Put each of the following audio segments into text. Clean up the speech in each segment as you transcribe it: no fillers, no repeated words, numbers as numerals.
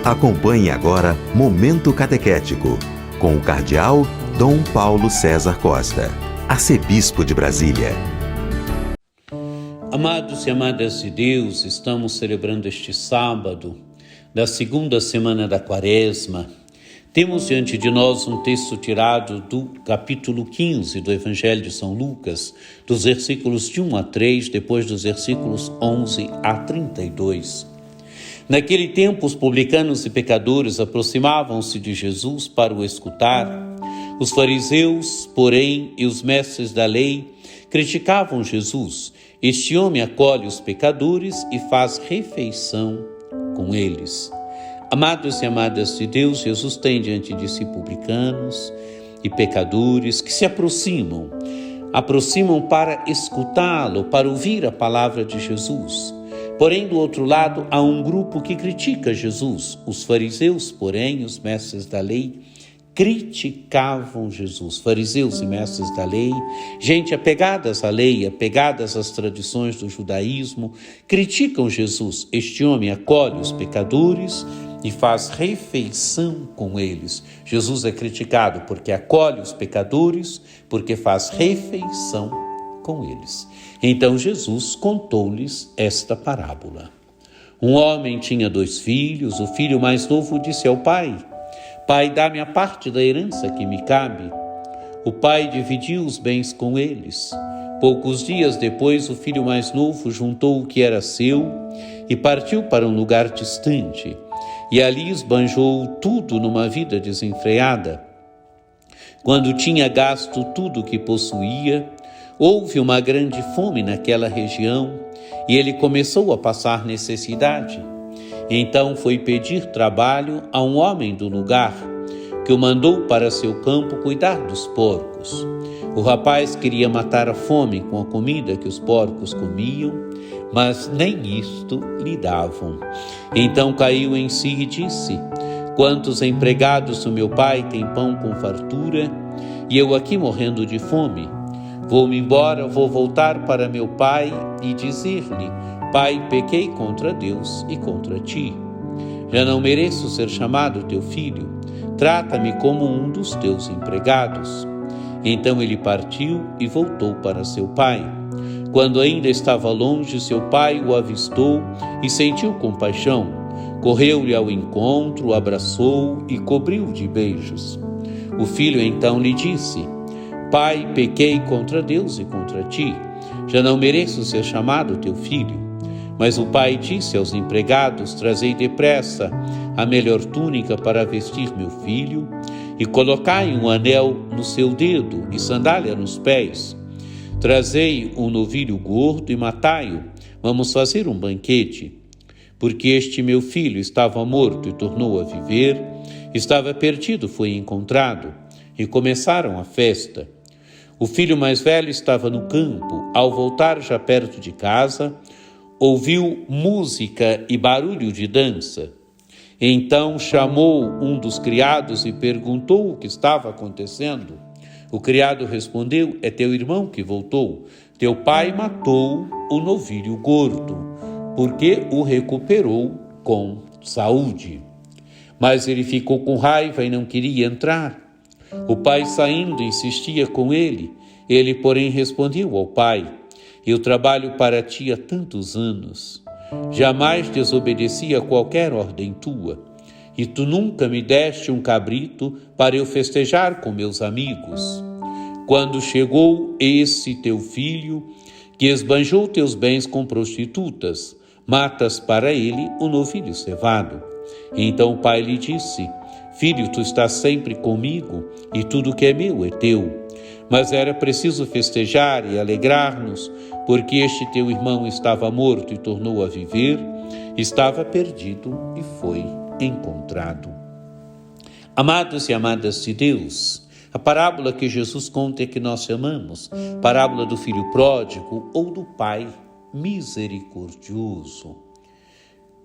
Acompanhe agora Momento Catequético, com o Cardeal Dom Paulo César Costa, arcebispo de Brasília. Amados e amadas de Deus, estamos celebrando este sábado da segunda semana da Quaresma. Temos diante de nós um texto tirado do capítulo 15 do Evangelho de São Lucas, dos versículos de 1 a 3, depois dos versículos 11 a 32. Naquele tempo, os publicanos e pecadores aproximavam-se de Jesus para o escutar. Os fariseus, porém, e os mestres da lei criticavam Jesus. Este homem acolhe os pecadores e faz refeição com eles. Amados e amadas de Deus, Jesus tem diante de si publicanos e pecadores que se aproximam para escutá-lo, para ouvir a palavra de Jesus. Porém, do outro lado, há um grupo que critica Jesus. Os fariseus, porém, os mestres da lei, criticavam Jesus. Fariseus e mestres da lei, gente apegadas à lei, apegadas às tradições do judaísmo, criticam Jesus. Este homem acolhe os pecadores e faz refeição com eles. Jesus é criticado porque acolhe os pecadores, porque faz refeição com eles. Então Jesus contou-lhes esta parábola. Um homem tinha 2 filhos. O filho mais novo disse ao pai: Pai, dá-me a parte da herança que me cabe. O pai dividiu os bens com eles. Poucos dias depois, o filho mais novo juntou o que era seu e partiu para um lugar distante. E ali esbanjou tudo numa vida desenfreada. Quando tinha gasto tudo o que possuía, houve uma grande fome naquela região e ele começou a passar necessidade. Então foi pedir trabalho a um homem do lugar, que o mandou para seu campo cuidar dos porcos. O rapaz queria matar a fome com a comida que os porcos comiam, mas nem isto lhe davam. Então caiu em si e disse: Quantos empregados do meu pai têm pão com fartura, e eu aqui morrendo de fome? Vou-me embora, vou voltar para meu pai e dizer-lhe: Pai, pequei contra Deus e contra ti. Já não mereço ser chamado teu filho. Trata-me como um dos teus empregados. Então ele partiu e voltou para seu pai. Quando ainda estava longe, seu pai o avistou e sentiu compaixão. Correu-lhe ao encontro, o abraçou e cobriu de beijos. O filho então lhe disse: Pai, pequei contra Deus e contra ti. Já não mereço ser chamado teu filho. Mas o pai disse aos empregados: Trazei depressa a melhor túnica para vestir meu filho e colocai um anel no seu dedo e sandália nos pés. Trazei um novilho gordo e matai-o. Vamos fazer um banquete. Porque este meu filho estava morto e tornou a viver, estava perdido, foi encontrado. E começaram a festa. O filho mais velho estava no campo. Ao voltar já perto de casa, ouviu música e barulho de dança. Então chamou um dos criados e perguntou o que estava acontecendo. O criado respondeu: É teu irmão que voltou. Teu pai matou o novilho gordo, porque o recuperou com saúde. Mas ele ficou com raiva e não queria entrar. O pai, saindo, insistia com ele. Ele, porém, respondeu ao pai: Eu trabalho para ti há tantos anos. Jamais desobedeci a qualquer ordem tua. E tu nunca me deste um cabrito para eu festejar com meus amigos. Quando chegou esse teu filho, que esbanjou teus bens com prostitutas, matas para ele o novilho cevado. Então o pai lhe disse: Filho, tu estás sempre comigo e tudo que é meu é teu. Mas era preciso festejar e alegrar-nos, porque este teu irmão estava morto e tornou a viver, estava perdido e foi encontrado. Amados e amadas de Deus, a parábola que Jesus conta é que nós chamamos parábola do filho pródigo ou do pai misericordioso.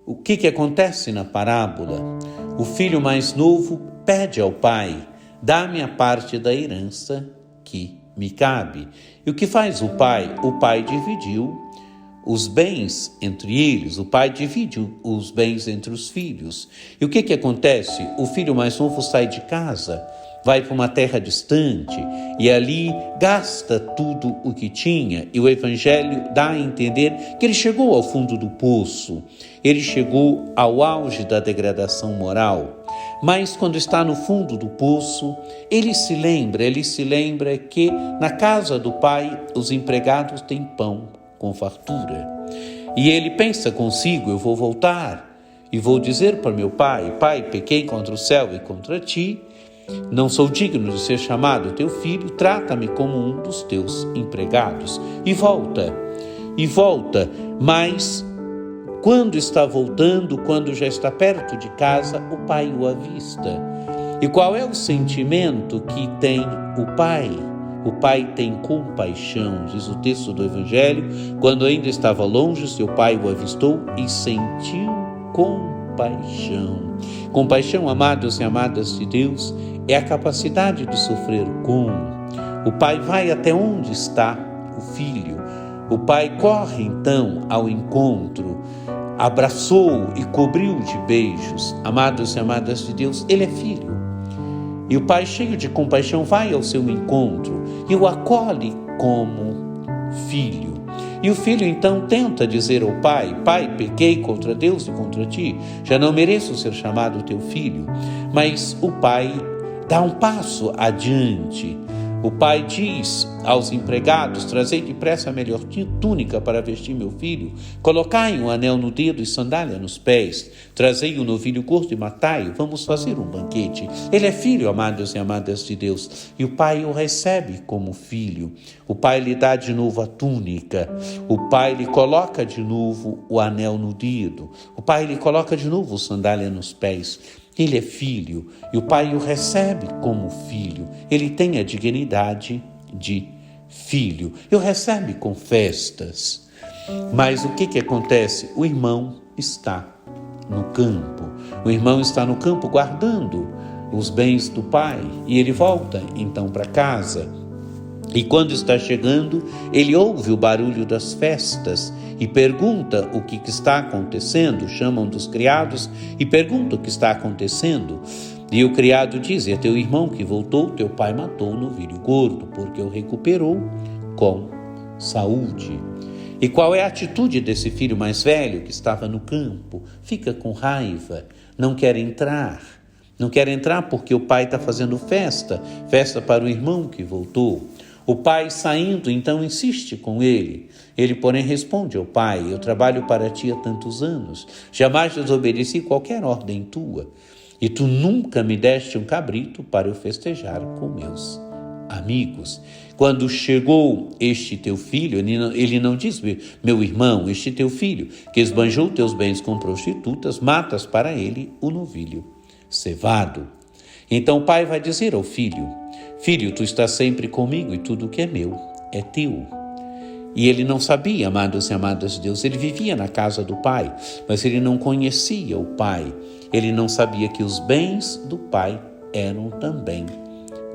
O que acontece na parábola? O filho mais novo pede ao pai: dá-me a parte da herança que me cabe. E o que faz o pai? O pai dividiu os bens entre eles. O pai divide os bens entre os filhos. E o que acontece? O filho mais novo sai de casa, vai para uma terra distante e ali gasta tudo o que tinha. E o Evangelho dá a entender que ele chegou ao fundo do poço, ele chegou ao auge da degradação moral. Mas quando está no fundo do poço, ele se lembra que na casa do pai os empregados têm pão com fartura. E ele pensa consigo: eu vou voltar e vou dizer para meu pai: Pai, pequei contra o céu e contra ti, não sou digno de ser chamado teu filho, trata-me como um dos teus empregados. E volta, mas quando está voltando, quando já está perto de casa, o pai o avista. E qual é o sentimento que tem o pai? O pai tem compaixão, diz o texto do Evangelho. Quando ainda estava longe, seu pai o avistou e sentiu compaixão. Compaixão, amados e amadas de Deus, é a capacidade de sofrer com. O pai vai até onde está o filho. O pai corre então ao encontro, abraçou e cobriu de beijos. Amados e amadas de Deus, ele é filho. E o pai, cheio de compaixão, vai ao seu encontro e o acolhe como filho. E o filho então tenta dizer ao pai: Pai, pequei contra Deus e contra ti, já não mereço ser chamado teu filho. Mas o pai dá um passo adiante. O pai diz aos empregados: trazei depressa a melhor túnica para vestir meu filho, colocai um anel no dedo e sandália nos pés, trazei o novilho gordo e matai-o, vamos fazer um banquete. Ele é filho, amados e amadas de Deus, e o pai o recebe como filho. O pai lhe dá de novo a túnica, o pai lhe coloca de novo o anel no dedo, o pai lhe coloca de novo sandália nos pés. Ele é filho e o pai o recebe como filho. Ele tem a dignidade de filho e o recebe com festas. Mas o que acontece? O irmão está no campo. O irmão está no campo guardando os bens do pai e ele volta então para casa. E quando está chegando, ele ouve o barulho das festas e pergunta o que está acontecendo. Chamam dos criados e perguntam o que está acontecendo. E o criado diz: é teu irmão que voltou, teu pai matou o novilho gordo, porque o recuperou com saúde. E qual é a atitude desse filho mais velho que estava no campo? Fica com raiva, não quer entrar. Não quer entrar porque o pai está fazendo festa para o irmão que voltou. O pai, saindo, então insiste com ele. Ele, porém, responde ao pai: eu trabalho para ti há tantos anos, jamais desobedeci qualquer ordem tua, e tu nunca me deste um cabrito para eu festejar com meus amigos. Quando chegou este teu filho, ele não diz: meu irmão, este teu filho, que esbanjou teus bens com prostitutas, matas para ele o novilho cevado. Então o pai vai dizer ao filho: filho, tu estás sempre comigo e tudo que é meu é teu. E ele não sabia, amados e amadas de Deus, ele vivia na casa do pai, mas ele não conhecia o pai. Ele não sabia que os bens do pai eram também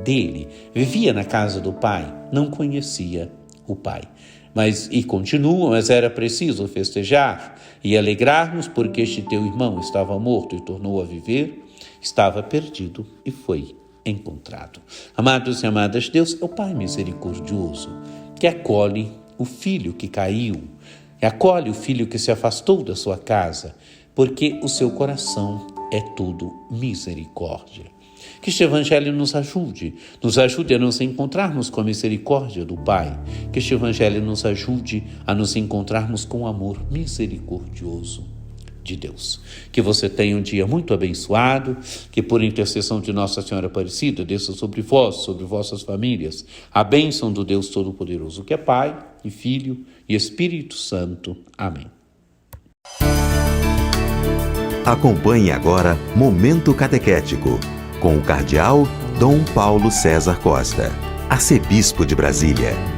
dele. Vivia na casa do pai, não conhecia o pai. Mas era preciso festejar e alegrarmos, porque este teu irmão estava morto e tornou a viver, estava perdido e foi encontrado. Amados e amadas de Deus, é o Pai misericordioso que acolhe o filho que caiu, acolhe o filho que se afastou da sua casa, porque o seu coração é todo misericórdia. Que este Evangelho nos ajude a nos encontrarmos com a misericórdia do Pai, que este Evangelho nos ajude a nos encontrarmos com o amor misericordioso de Deus. Que você tenha um dia muito abençoado, que por intercessão de Nossa Senhora Aparecida desça sobre vós, sobre vossas famílias, a bênção do Deus Todo-Poderoso, que é Pai e Filho e Espírito Santo. Amém. Acompanhe agora Momento Catequético, com o Cardeal Dom Paulo César Costa, arcebispo de Brasília.